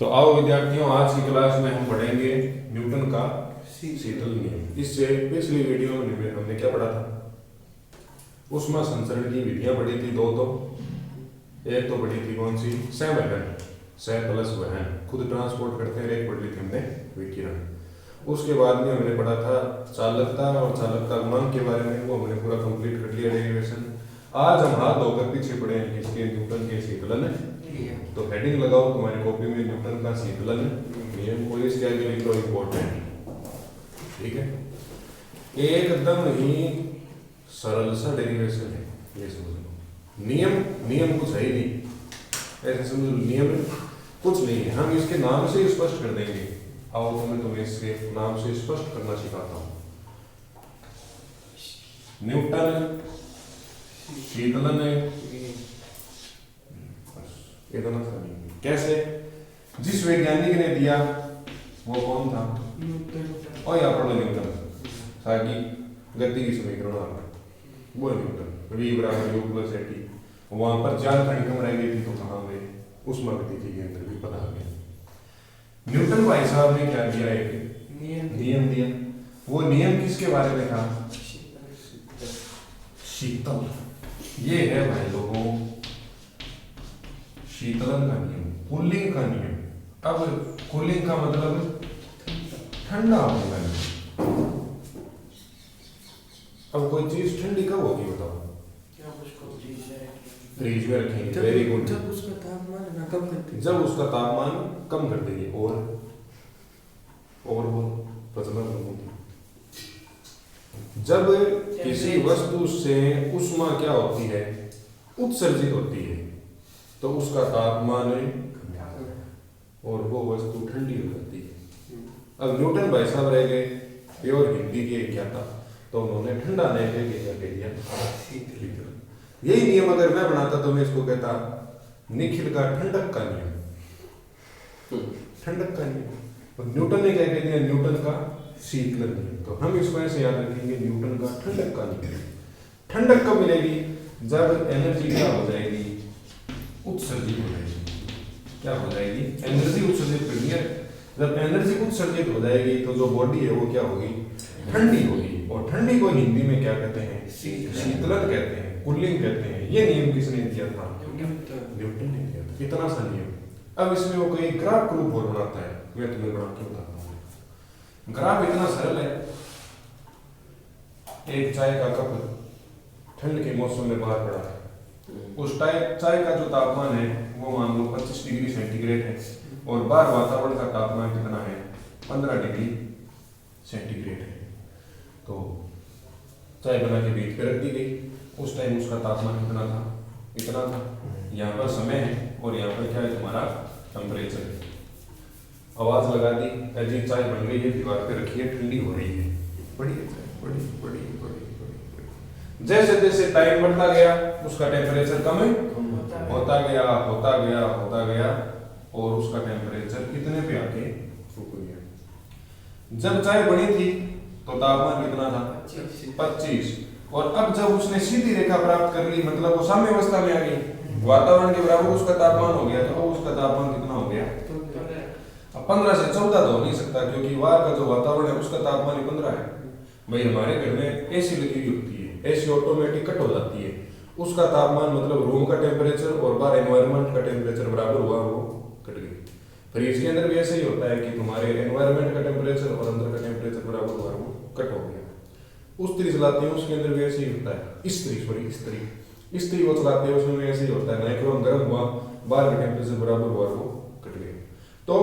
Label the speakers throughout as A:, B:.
A: तो आओ विद्यार्थियों, आज की क्लास में हम पढ़ेंगे न्यूटन का शीतल नियम। इससे पिछली वीडियो में हमने क्या पढ़ा था? ऊष्मा संचरण की विधियां पढ़ी थी दो। तो एक तो पढ़ी थी कौन सी? संवहन, सह प्लस वहन, खुद ट्रांसपोर्ट करते हैं। एक पढ़ ली थी हमने विकिरण। उसके बाद में हमने पढ़ा था चालकता और चालकता गुणांक के बारे में, वो हमने पूरा कंप्लीट कर लिया डेरिवेशन। आज हम हाथ धोकर पीछे पढ़े हैं किसके? न्यूटन के शीतलन। तो हेडिंग लगाओ तुम्हारी कॉपी में, न्यूटन का शीतलन नियम, और इसके आगे लिख लो इम्पोर्टेंट। ठीक है, एकदम ही सरल सा डेरिवेशन है, ये समझ लो। नियम कुछ है ही नहीं, ऐसे समझ लो। नियम कुछ नहीं है, हम इसके नाम से ही स्पष्ट कर देंगे। आओ तुम्हें इसके नाम से स्पष्ट करना सिखाता हूं। न्यूटन शीतलन इतना था नहीं। कैसे? जिस वैज्ञानिक ने दिया वो कौन था? न्यूटन। और यहाँ पर न्यूटन ताकि गति की समीकरण आ गया, वो न्यूटन। v बराबर u प्लस at। वहां पर 4 खंड कम रह गई थी, तो कहाँ गए? ऊष्मागतिकी के अंदर भी पता आ गया। न्यूटन भाई साहब ने क्या दिया? एक नियम दिया। वो नियम किसके बारे में था? शीतल। ये है भाई लोगों शीतलन का नियम, कूलिंग का नियम। अब कूलिंग का मतलब ठंडा होने का नियम। अब कोई चीज ठंडी कब होगी बताओ?
B: क्या उसको
A: फ्रीज में रखेंगे। Very good.
B: जब उसका तापमान ना कम कर देंगे।
A: जब उसका तापमान कम कर देंगे। और वो प्रचलन। जब किसी वस्तु से ऊष्मा क्या होती है? उत्सर्जित होती है, तो उसका तापमान और वो वस्तु ठंडी हो जाती है। अब न्यूटन भाई साहब रह गए प्योर हिंदी के क्या था, तो उन्होंने ठंडा नहीं कह क्या कह दिया? शीतल। यही नियम अगर मैं बनाता तो मैं इसको कहता निखिल का ठंडक का नियम। ठंडक का नियम। और न्यूटन ने क्या कह दिया? न्यूटन का शीतलन नियम। तो हम इसको ऐसे याद रखेंगे, न्यूटन का ठंडक का नियम। ठंडक कब मिलेगी? जब एनर्जी क्या हो जाएगी? उत्सर्जित हो जाएगी। क्या हो जाएगी? एनर्जी उत्सर्जित करनी है। जब एनर्जी उत्सर्जित हो जाएगी तो जो बॉडी है वो क्या होगी? ठंडी होगी। और ठंडी को हिंदी में क्या कहते हैं? शीतलन कहते हैं, कूलिंग कहते हैं। ये नियम किसने दिया था? न्यूटन ने दिया था। इतना सा नियम। अब इसमें वो कोई ग्राफ रूप और बनाता है, मैं तुम्हें बना के बताता हूँ। ग्राफ इतना सरल है। एक चाय का कप ठंड के मौसम में बाहर पड़ा है। उस चाय का जो तापमान है वो मान लो 25 डिग्री सेंटीग्रेड है, और बाहर वातावरण का तापमान कितना है? 15 डिग्री सेंटीग्रेड है। तो चाय बना के बीच पे रख दी गई। उस टाइम उसका तापमान कितना था? इतना था। यहाँ पर समय है और यहाँ पर क्या है? तुम्हारा टेम्परेचर है। आवाज लगा दी, अजी चाय बन गई है, दीवार पे रखी है, ठंडी हो रही है। बड़ी बड़ी बड़ी बड़ी बड़ी। जैसे जैसे टाइम बढ़ता गया उसका टेम्परेचर कम होता गया और उसका टेम्परेचर कितने पे आके रुक गया? जब चाय बनी थी तो तापमान कितना था? 25। और अब जब उसने सीधी रेखा प्राप्त कर ली, मतलब वो साम्यावस्था में आ गई, वातावरण के बराबर उसका तापमान हो गया, तो अब उसका तापमान कितना हो गया? 15 से 14 तो हो नहीं सकता, क्योंकि बाहर का जो वातावरण है उसका तापमान 15 है। भाई हमारे घर में एसी लगी हुई होती है, एसी ऑटोमेटिक कट हो जाती है। उसका तापमान मतलब रूम का टेम्परेचर और बाहर एनवायरनमेंट का टेम्परेचर बराबर हुआ, वो कट गई। फ्रिज के अंदर भी ऐसे ही होता है कि तुम्हारे एनवायरनमेंट का टेम्परेचर और अंदर का टेम्परेचर बराबर हुआ, वो कट हो गया। उस्त्री चलाते हैं उसके अंदर भी ऐसे ही होता है। इस्त्री वो चलाते हैं उसमें भी ऐसे ही होता है। माइक्रोवेव गर्म हुआ, बाहर का टेम्परेचर बराबर हुआ, वो कट गया। तो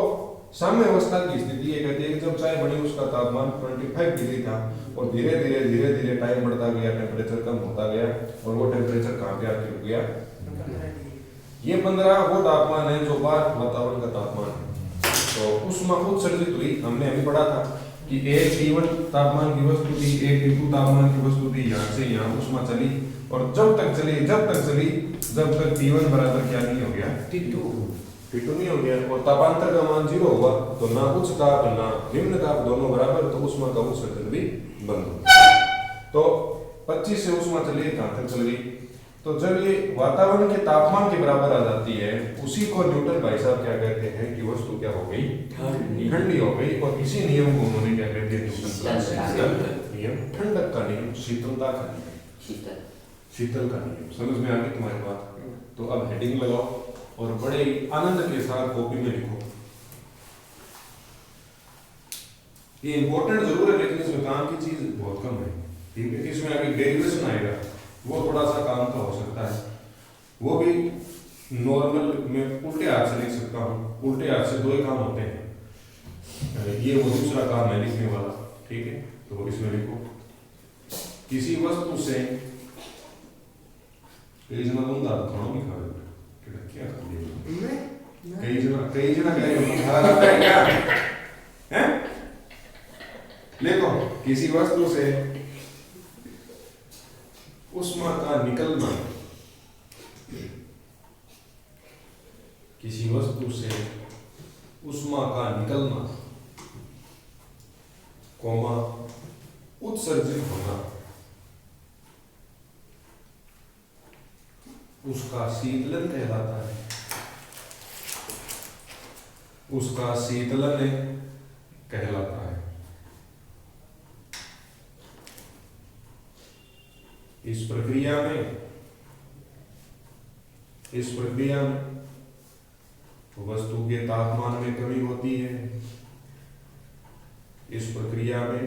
A: साम्य अवस्था की स्थिति ये कहती है कि जब चाय बनी उसका तापमान 25 डिग्री था, और धीरे धीरे टाइम बढ़ता गया, टेम्परेचर कम होता गया, और वो टेम्परेचर कहाँ पे आके रुक गया? ये 15 वो तापमान है जो बाहर वातावरण का तापमान है। तो ऊष्मा उत्सर्जित हुई। हमने अभी पढ़ा था कि एक T1 तापमान की वस्तु थी, एक T2 तापमान की वस्तु थी। यहाँ से यहाँ ऊष्मा चली, और जब तक चली जब तक T1 बराबर क्या नहीं हो गया? T2 नहीं हो गया, और तापांतर का मान 0 हुआ, तो ना उच्च ताप ना निम्न ताप दोनों बराबर, तो ऊष्मा का उत्सर्जन भी बंद हो गया। तो 25 से ऊष्मा चली, कहाँ तक चल गई? तो जब ये वातावरण के तापमान के बराबर आ जाती है, उसी को न्यूटन भाई साहब क्या कहते हैं कि वस्तु क्या हो गई, ठंडी हो गई। और इसी नियम को उन्होंने क्या कहते हैं, न्यूटन नियम, ठंडक का नियम, शीतलता का नियम, शीतल का नियम। समझ में आ गई तुम्हारी बात? तो अब हेडिंग लगाओ और बड़े आनंद के साथ कॉपी में लिखो। ये इंपॉर्टेंट जरूर है, लेकिन इसमें काम की चीज बहुत कम है, ठीक है। इसमें आगे डेरिवेशन आएगा, वो थोड़ा सा काम का हो सकता है, वो भी नॉर्मल में उल्टे हाथ से लिख सकता हूँ। उल्टे हाथ से दो ही काम होते हैं, ये वो दूसरा काम है लिखने वाला, ठीक है। तो इसमें लिखो, किसी वस्तु से कई जना बंदा खाना नहीं खा रहे, क्या खा लिया कई जना क्या हैं? देखो, किसी वस्तु से उष्मा का निकलना, किसी वस्तु से उष्मा का निकलना, कोमा उत्सर्जित होना, उसका शीतलन कहलाता है। उसका शीतलन कहलाता है। इस प्रक्रिया में वस्तु के तापमान में कमी होती है। इस प्रक्रिया में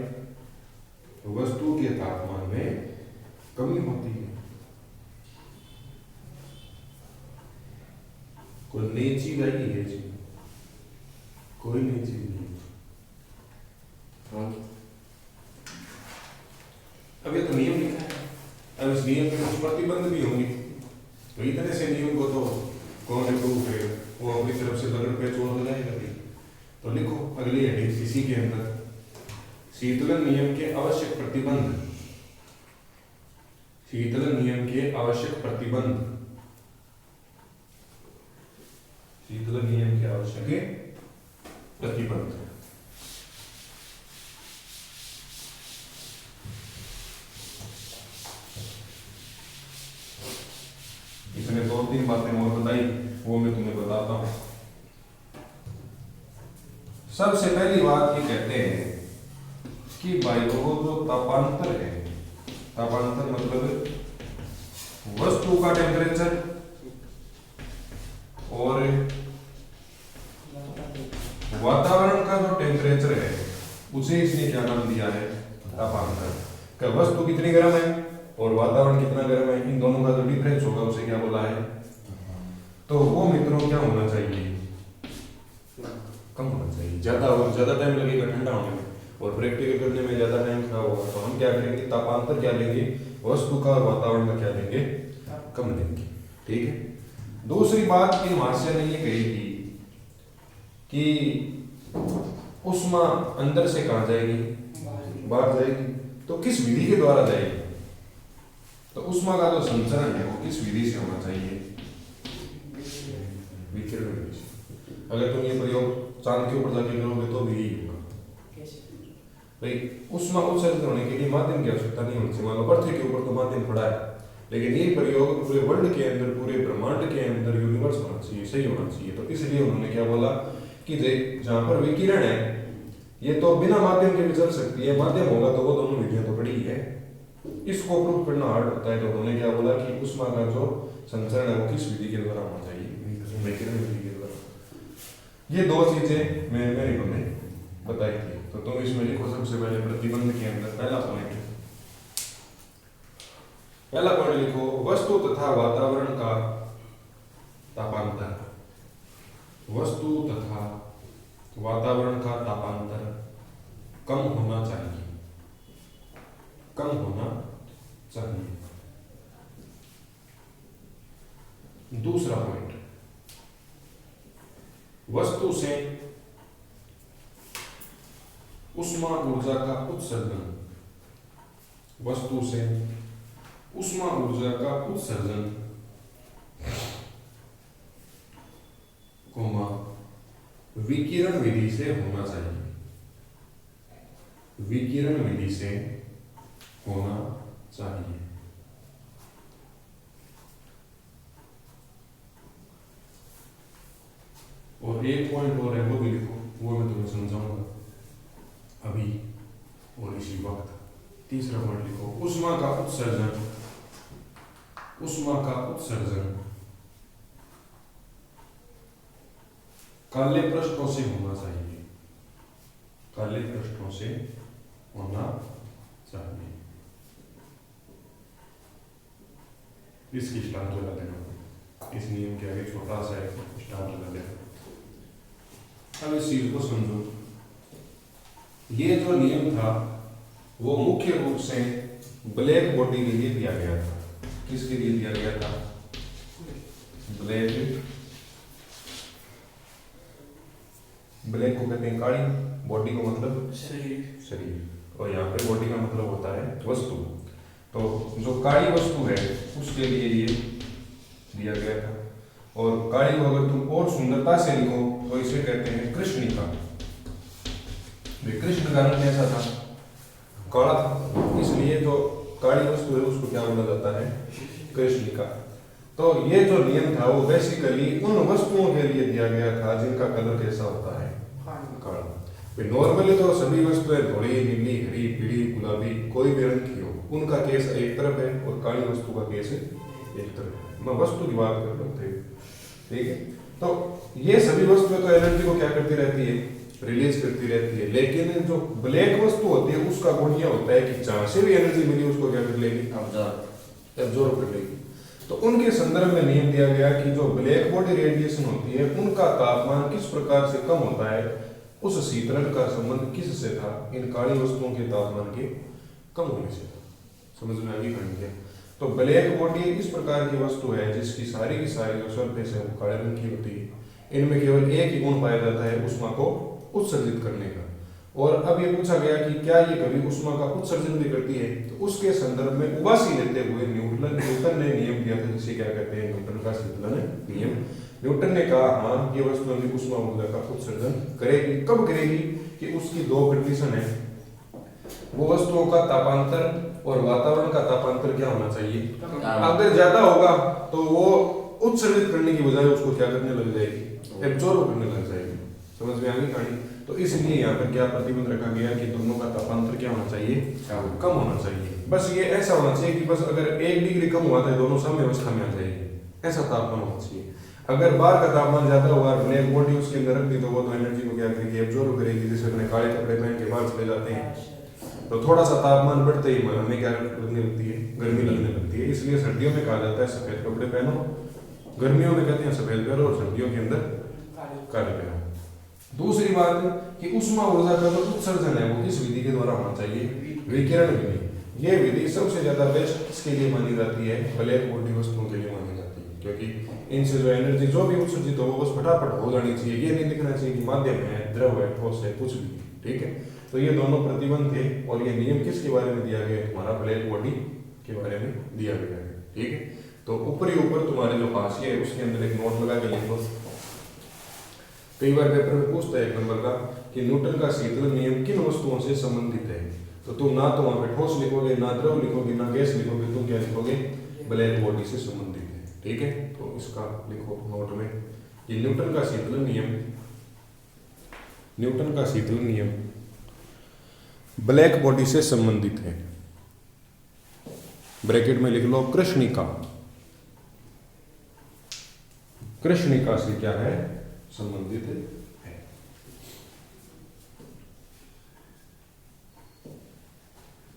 A: वस्तु के तापमान में कमी होती है। कोई नई चीज आई है जी? कोई नई चीज नहीं। अब ये तो नियम लिखा है, अब इस नियम में कुछ प्रतिबंध भी होंगे, तो इतने से नियम को तो कौन अप्रूव करेगा? वो अपनी तरफ से लगड़ पे चोर लगाएगा भी। तो लिखो अगली हेडिंग इसी के अंदर, शीतलन नियम के आवश्यक प्रतिबंध। शीतलन नियम के आवश्यक प्रतिबंध। शीतलन नियम के आवश्यक प्रतिबंध। इसने दो तीन बातें और बताई, वो मैं तुम्हें बताता हूं। सबसे पहली बात ये कहते हैं कि भाई लोगों जो तापांतर है, तापांतर मतलब वस्तु का टेम्परेचर और वातावरण का जो टेम्परेचर है उसे इसने क्या नाम दिया है? तापांतर। क्या वस्तु कितनी गर्म है और वातावरण कितना गर्म है, इन दोनों का जो डिफरेंस होगा उसे क्या बोला है? तो वो मित्रों क्या होना चाहिए? कम होना चाहिए। ज्यादा टाइम लगेगा ठंडा होने में और प्रैक्टिकल करने में ज्यादा टाइम खराब होगा, तो हम क्या करेंगे? तापांतर क्या लेंगे? वस्तु का और वातावरण का क्या लेंगे? कम लेंगे, ठीक है। दूसरी बात इन महाशय ने ये कही थी कि उष्मा अंदर से कहाँ जाएगी? बाहर जाएगी। तो किस विधि के द्वारा जाएगी? तो उष्मा का जो संचरण है वो किस विधि से होना चाहिए? विकिरण विधि से। अगर तुम ये प्रयोग चांद के ऊपर जाके करोगे तो भी यही होगा भाई। उष्मा उत्सर्जित होने के लिए माध्यम की आवश्यकता नहीं होनी चाहिए। मान लो पृथ्वी के ऊपर तो माध्यम पड़ा है, लेकिन ये प्रयोग पूरे वर्ल्ड के अंदर, पूरे ब्रह्मांड के अंदर, यूनिवर्स होना चाहिए, सही होना चाहिए। तो इसलिए उन्होंने क्या बोला कि जहां पर विकिरण है ये तो बिना माध्यम के भी चल सकती है, माध्यम होगा तो वो दोनों विधियां तो बड़ी है, इसको प्रूव करना हार्ड होता है। तो उन्होंने क्या बोला कि उष्मा का जो संचरण है वो किस विधि के द्वारा होना चाहिए? विकिरण विधि के द्वारा। ये दो चीजें मैंने इन्होंने बताई थी। तो तुम इसमें लिखो सबसे पहले प्रतिबंध के अंदर पहला पॉइंट लिखो, वस्तु तथा वातावरण का तापांतर। वस्तु तथा वातावरण का तापांतर कम होना चाहिए, कम होना चाहिए। दूसरा पॉइंट, वस्तु से उष्मा ऊर्जा का उत्सर्जन। वस्तु से उष्मा ऊर्जा का उत्सर्जन, विकिरण विधि से होना चाहिए। विकिरण विधि से होना चाहिए। और एक पॉइंट और है वो भी लिखो, वो मैं तुम्हें समझाऊंगा अभी और इसी वक्त। तीसरा पॉइंट लिखो, ऊष्मा का उत्सर्जन, ऊष्मा का उत्सर्जन काले पृष्ठों से होना चाहिए, काले पृष्ठों से होना चाहिए। इसकी स्टार लगा देना, इस नियम के आगे छोटा सा एक स्टार लगा देना। अब इस चीज को समझो, ये जो नियम था वो मुख्य रूप से ब्लैक बॉडी के लिए दिया गया था। किसके लिए दिया गया था? ब्लैक, ब्लैक को कहते हैं काली, बॉडी को मतलब शरीर, और यहाँ पे बॉडी का मतलब होता है वस्तु। तो जो काली वस्तु है उसके लिए ये दिया गया था। और काली को अगर तुम और सुंदरता से लिखो तो इसे कहते हैं कृष्णिका। कृष्ण का रंग कैसा था? काला था, इसलिए जो काली वस्तु है उसको क्या बोला जाता है? कृष्णिका। तो ये जो नियम था वो बेसिकली उन वस्तुओं के लिए दिया गया था जिनका कलर कैसा होता है? काला। नॉर्मली तो सभी वस्तुएं थोड़ी नीली, हरी, पीली, गुलाबी, कोई भी रंग की हो, उनका केस एक तरफ है और काली वस्तु का केस एक तरफ है। मैं वस्तु की बात कर रहा हूँ, ठीक है। तो ये सभी वस्तुएं तो एनर्जी को क्या करती रहती है? रिलीज करती रहती है। लेकिन जो ब्लैक वस्तु होती है उसका गुण यह होता है कि जहां से भी एनर्जी मिली उसको क्या कर लेगी? एब्जॉर्ब कर लेगी। तो उनके संदर्भ में नियम दिया गया कि जो ब्लैक बॉडी रेडिएशन होती है उनका तापमान किस प्रकार से कम होता है, उस शीतलन का संबंध किससे था? इन काली वस्तुओं के तापमान के कम होने से था। समझ में आगे खंड। तो ब्लैक बॉडी इस प्रकार की वस्तु है जिसकी सारी की सारी जो सरफेस है वो काले रंग की होती है। इनमें केवल एक ही गुण पाया जाता है ऊष्मा को उत्सर्जित करने का। और अब ये पूछा गया कि क्या ये कभी ऊष्मा का उत्सर्जन भी करती है? तो उसके संदर्भ में उबासी लेते हुए न्यूटन ने नियम दिया था, जिसे क्या कहते हैं? न्यूटन का शीतलन नियम। न्यूटन ने कहा हाँ ये वस्तु अभी ऊष्मा ऊर्जा का उत्सर्जन करेगी। कब करेगी? कि उसकी दो कंडीशन है, वो वस्तुओं का तापांतर और वातावरण का तापांतर क्या होना चाहिए? अगर ज्यादा होगा तो वो उत्सर्जित करने की बजाय उसको क्या करने लग जाएगी? एब्जॉर्ब करने लग जाएगी। समझ में आ गई कहानी? तो इसलिए यहाँ पर क्या प्रतिबंध रखा गया कि दोनों का तापांतर क्या होना चाहिए? कम होना चाहिए। बस ये ऐसा होना चाहिए कि बस अगर 1 डिग्री कम हुआ तो दोनों साम्य अवस्था में आ जाएगी, ऐसा तापमान होना चाहिए। अगर बाहर का तापमान ज्यादा हुआ, ब्लैक बॉडी उसके अंदर रख दी तो वो तो एनर्जी को क्या करेगी? एब्जॉर्ब करेगी। जैसे अपने काले कपड़े पहन के बाहर चले जाते हैं तो थोड़ा सा तापमान बढ़ते ही हमें क्या लगने लगती है? गर्मी लगने लगती है। इसलिए सर्दियों में कहा जाता है सफेद कपड़े पहनो, गर्मियों में कहते हैं सफेद पहनो, और सर्दियों के अंदर काले पहनो। दूसरी बात कि ऊष्मा ऊर्जा का जो उत्सर्जन है वो किस विधि के द्वारा होना चाहिए? विकिरण विधि। ये विधि सबसे ज्यादा बेस्ट इसके लिए मानी जाती है, ब्लैक बॉडी वस्तुओं के लिए मानी जाती है, क्योंकि इनसे जो एनर्जी जो भी उत्सर्जित हो वो बस फटाफट हो जानी चाहिए। ये नहीं दिखना चाहिए कि माध्यम है, द्रव है, ठोस है, कुछ भी। ठीक है, तो ये दोनों प्रतिबंध थे। और ये नियम किसके बारे में दिया गया? तुम्हारा ब्लैक बॉडी के बारे में दिया गया है। ठीक है, तो ऊपर तुम्हारे जो हाशिया है उसके अंदर एक नोट लगा के लिखो। कई बार पेपर में पूछता है 1 नंबर का कि न्यूटन का शीतलन नियम किन वस्तुओं से संबंधित है। तो तुम ना तो वहां पे ठोस लिखोगे, ना द्रव लिखोगे, ना गैस लिखोगे, तुम क्या लिखोगे? ब्लैक बॉडी से संबंधित है। ठीक है, तो इसका लिखो नोट में कि न्यूटन का शीतलन नियम, न्यूटन का शीतलन नियम ब्लैक बॉडी से संबंधित है। ब्रैकेट में लिख लो कृष्णिका। कृष्णिका से क्या है? संबंधित है।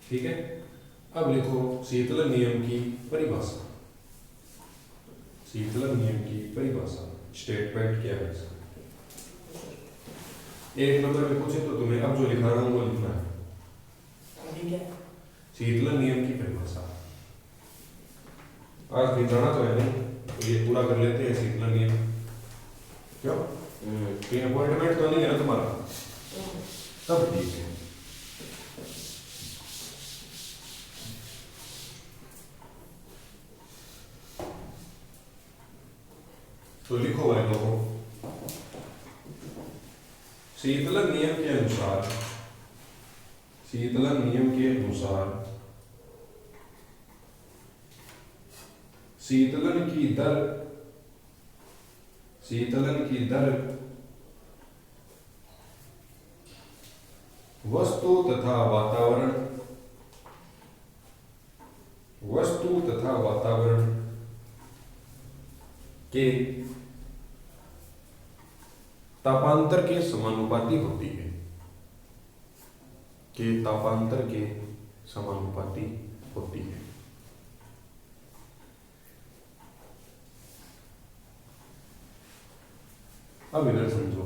A: ठीक है, अब लिखो शीतलन नियम की परिभाषा। शीतलन नियम की परिभाषा, स्टेटमेंट क्या है? 1 नंबर में पूछे तो तुम्हें अब जो लिखा रहा हूं वो लिखना है। शीतलन नियम की परिभाषा आज भी जाना तो है नहीं, तो ये पूरा कर लेते हैं। शीतलन नियम क्यों? अपॉइंटमेंट तो नहीं है ना तुम्हारा? तब ठीक है। तो लिखो भाई लोगों, शीतलन नियम के अनुसार, शीतलन नियम के अनुसार शीतलन की दर, शीतलन की दर वस्तु तथा वातावरण के तापांतर के समानुपाती होती है। अब इधर समझो,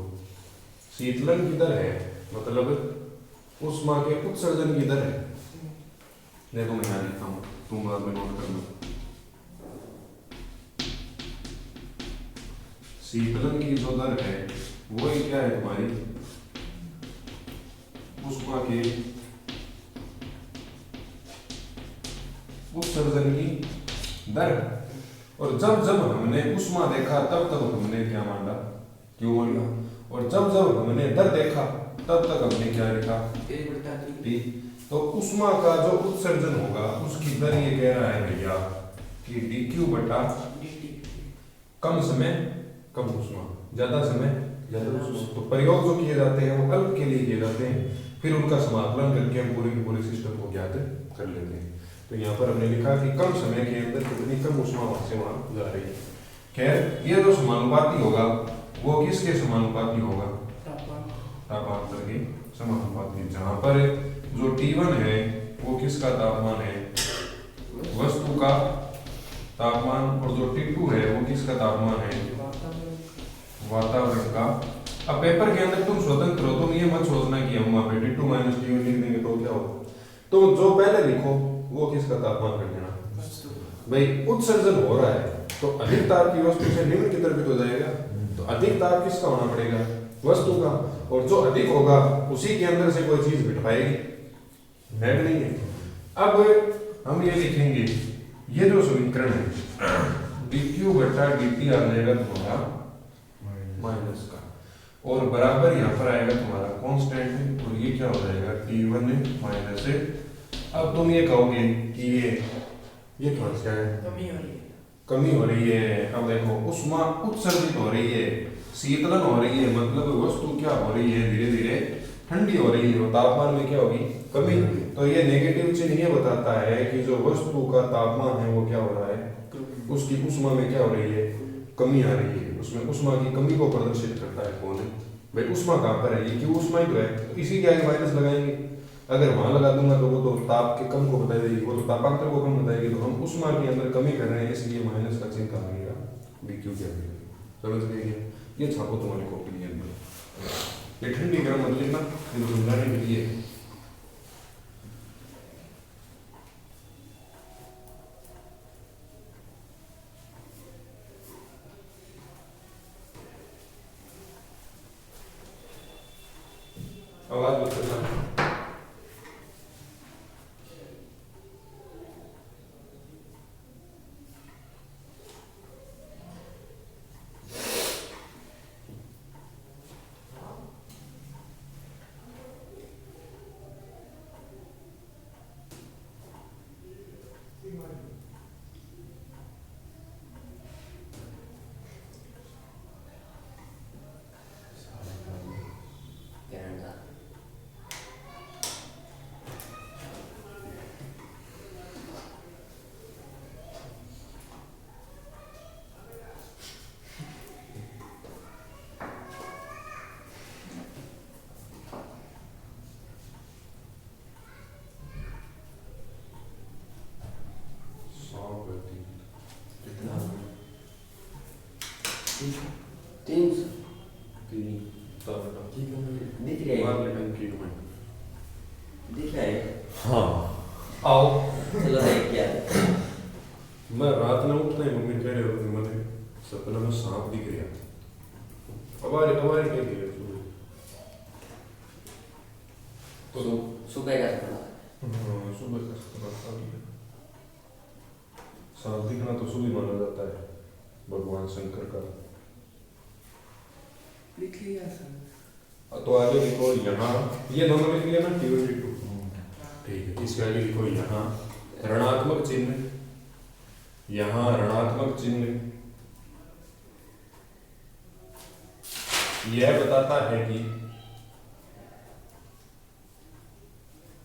A: शीतलन की दर है मतलब उष्मा के उत्सर्जन की दर है। देखो मैं यहाँ लिखता हूँ, तुम बाद में नोट करना। शीतलन की जो दर है वो ही क्या है तुम्हारी, उष्मा के उत्सर्जन की दर। और जब हमने उष्मा देखा तब तक हमने क्या माना, क्यों बोला, और जब हमने दर देखा तब तक हमने क्या लिखा, T। तो उष्मा का जो उत्सर्जन होगा उसकी दर ये कह रहा है भैया कि dq बटा कम समय कम उष्मा, ज्यादा समय ज्यादा उष्मा। तो प्रयोग जो किए जाते हैं वो अल्प के लिए किए जाते हैं, फिर उनका समाकलन करके हम पूरे के पूरे सिस्टम को ज्ञात कर लेते हैं। तो यहाँ पर हमने लिखा कि कम समय के अंदर कितनी कम उष्मा वहां से वहां जा रही है। खैर ये जो समानुपाती होगा वो किसके समानुपाती होगा, तापांतर के समानुपाती। जहां पर जो T1 है वो किसका तापमान है, वस्तु का तापमान, और जो T2 है वो किसका तापमान है, वातावरण का। अब पेपर के अंदर तुम स्वतंत्र हो, तुम ये मत सोचना कि हम वहां पे T2 माइनस T1 लिख देंगे तो क्या होगा। तो जो पहले लिखो वो किसका तापमान कर देना, भाई उत्सर्जन हो रहा है तो अधिक ताप की वस्तु से निम्न की तरफ हो जाएगा, तो अधिक ताप किसका होना पड़ेगा, वस्तु का। और जो अधिक होगा उसी के अंदर से कोई चीज बिठवाएगी, है नहीं है। अब हम ये लिखेंगे, ये जो समीकरण है dq बटा dt आ जाएगा तुम्हारा माइनस का, और बराबर यहाँ पर आएगा तुम्हारा कांस्टेंट है, और ये क्या हो जाएगा T1 माइनस है। अब तुम ये कहोगे कि ये समस्या है, कमी हो रही है। अब देखो उष्मा उत्सर्जित हो रही है, शीतलन हो रही है, मतलब वस्तु क्या हो रही है, धीरे धीरे ठंडी हो रही है, और तापमान में क्या होगी, कमी। तो ये नेगेटिव चिन्ह ये बताता है कि जो वस्तु का तापमान है वो क्या हो रहा है, उसकी उष्मा में क्या हो रही है, कमी आ रही है। उसमें उष्मा की कमी को प्रदर्शित करता है कौन है, भाई उष्मा कहाँ पर है, ये क्यों उष्मा ही तो है, तो इसी के आगे माइनस लगाएंगे। अगर वहां लगा दूंगा तो वो तो ताप के कम को बता देगी, वो तो तापांतर को कम बताएगी। तो हम उष्मा के अंदर कमी कर रहे हैं, इसलिए माइनस का चिन्ह कहा गया, dq क्या है, समझ गए। ये छापो तुम्हारी कॉपी के अंदर, ये ठंडी गर्म मत लिखना, ये समझाने के लिए। आवाज बंद करना।
C: दिख रहा है।
A: हाँ आओ।
C: चलो देख क्या
A: मैं रात में उठते ही मम्मी कह रहे हो मैंने सपना में सांप दिख गया। हमारे हमारे क्या किया तो
C: सुबह का सपना।
A: हाँ सुबह का सपना था। सांप दिखना तो सुबह माना जाता है भगवान शंकर का।
B: लिख लिया सर।
A: तो आगे लिखो यहाँ, ये दोनों लिख लिया ना T1 T2, ठीक है। इसके आगे लिखो यहाँ ऋणात्मक चिन्ह, यहाँ ऋणात्मक चिन्ह, यह बताता है कि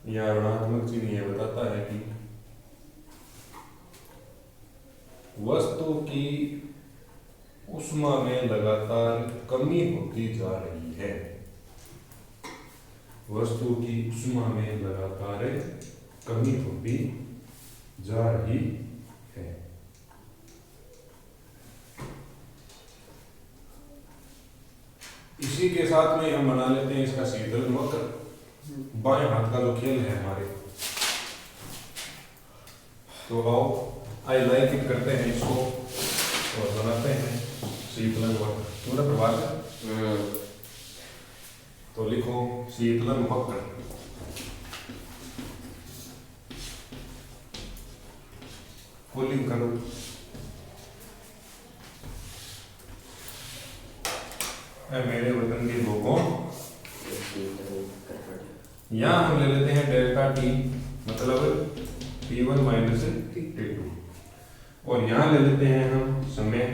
A: यह ऋणात्मक चिन्ह यह बताता है कि वस्तु की ऊष्मा में लगातार कमी होती जा रही है। वस्तु की ऊष्मा में लगातार कमी होती जा रही है। इसी के साथ में हम बना लेते हैं इसका शीतलन वक्र। बाएं हाथ का जो खेल है हमारे, तो आओ आइलाइट करते हैं इसको और बनाते हैं शीतलन वक्र। पूरा प्रभाकर तो लिखो शीतलन वक्र। फुलिंग करो। मेरे वतन के लोगों, यहाँ हम ले लेते हैं डेल्टा टी मतलब T1 माइनस T2 और यहाँ ले लेते हैं हम समय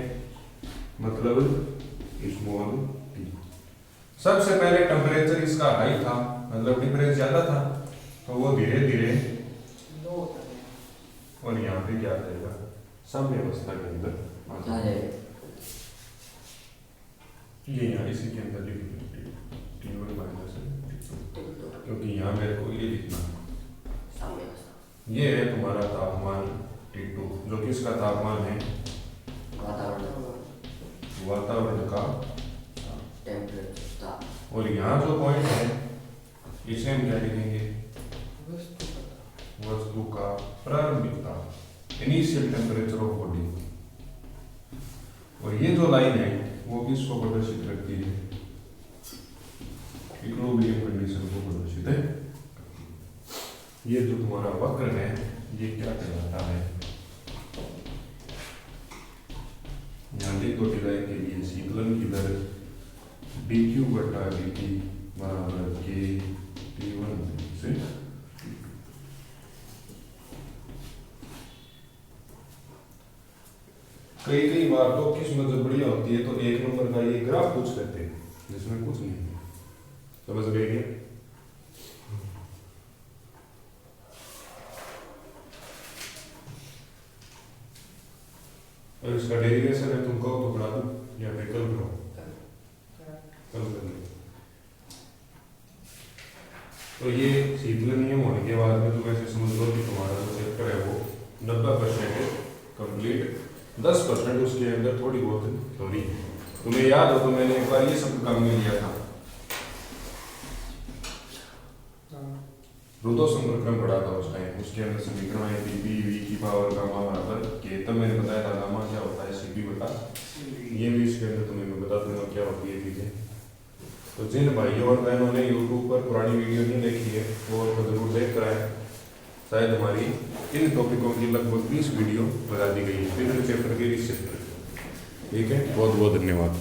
A: मतलब स्मॉल t। सबसे पहले टेम्परेचर इसका हाई था मतलब डिफरेंस ज्यादा था तो वो धीरे धीरे और यहाँ पे क्या जाएगा साम्य अवस्था के अंदर आ जाएगा। ये यहाँ इसी के अंदर लिख T1 माइनस T2 क्योंकि यहाँ मेरे को ये लिखना है। ये है तुम्हारा तापमान T2 जो कि इसका तापमान है वातावरण का टेम्परेचर। और यहाँ जो पॉइंट है इसे हम क्या लिखेंगे वस्तु का प्रारंभिक ताप इनिशियल टेम्परेचर ऑफ बॉडी। और ये जो लाइन है वो किसको प्रदर्शित करती है इक्विलिब्रियम कंडीशन को प्रदर्शित है। ये जो तुम्हारा वक्र है ये क्या कहलाता है यहाँ लिख दो के लिए शीतलन की दर dq बटा dt बराबर k T1 से कई बार तो किस्मत जब बढ़िया होती है तो एक नंबर का ये ग्राफ पूछ लेते हैं जिसमें कुछ नहीं है। समझ गए क्या? और इसका डेरिवेशन है तुम कहो तो बना दो या फिर कल करो कल कर लो। तो ये शीतलन नियम होने के बाद में तुम ऐसे समझ लो कि तुम्हारा जो चैप्टर है वो 90% कंप्लीट, 10% उसके अंदर थोड़ी बहुत थ्योरी है। तुम्हें याद हो तो मैंने एक बार ये सब काम में लिया था रुदो संक्रमण पढ़ा था उस टाइम। उसके अंदर समीकरण है पी वी की पावर गामा बराबर के। तब मैंने बताया था गामा क्या होता है सीपी बटा। ये भी इसके अंदर तुम्हें मैं बता दूंगा क्या होती है चीजें। तो जिन भाइयों और बहनों ने यूट्यूब पर पुरानी वीडियो नहीं देखी है वो जरूर देख कर आए। शायद हमारी इन टॉपिकों की लगभग 20 वीडियो लगा दी गई है विभिन्न चैप्टर के इस चैप्टर। ठीक है, बहुत बहुत धन्यवाद।